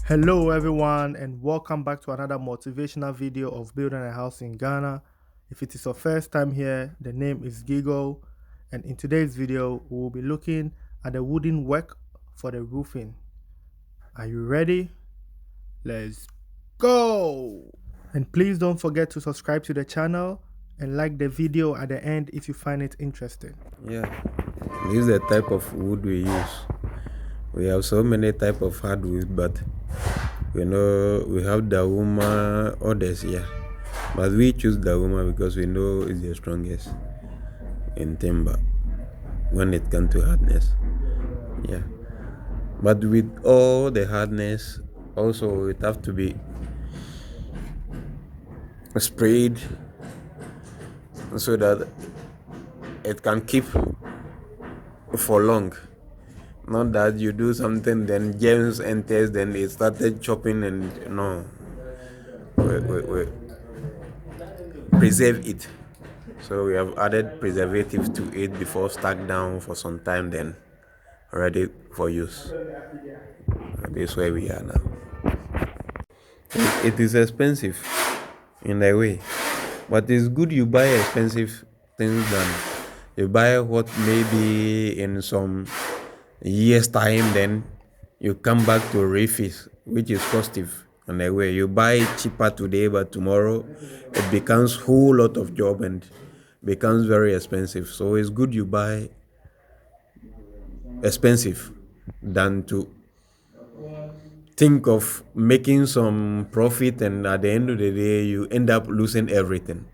Hello everyone and welcome back to another motivational video of building a house in Ghana. If it is your first time here, the name is Gigo, and in today's video we will be looking at the wooden work for the roofing. Are you ready? Let's go! And please don't forget to subscribe to the channel and like the video at the end if you find it interesting. Yeah, this is the type of wood we use. We have so many type of hardwood, but we have Dawuma, others, yeah. But we choose Dawuma because we know it's the strongest in timber when it comes to hardness. Yeah. But with all the hardness, also it have to be sprayed so that it can keep for long. Not that you do something, then germs enters, then it started chopping, and no, we preserve it. So we have added preservative to it before stuck down for some time, then ready for use. This is where we are now. It is expensive in a way, but it's good you buy expensive things than you buy what maybe in some years time, then you come back to refis, which is costive in a way. You buy it cheaper today, but tomorrow it becomes whole lot of job and becomes very expensive. So it's good you buy expensive than to think of making some profit, and at the end of the day you end up losing everything.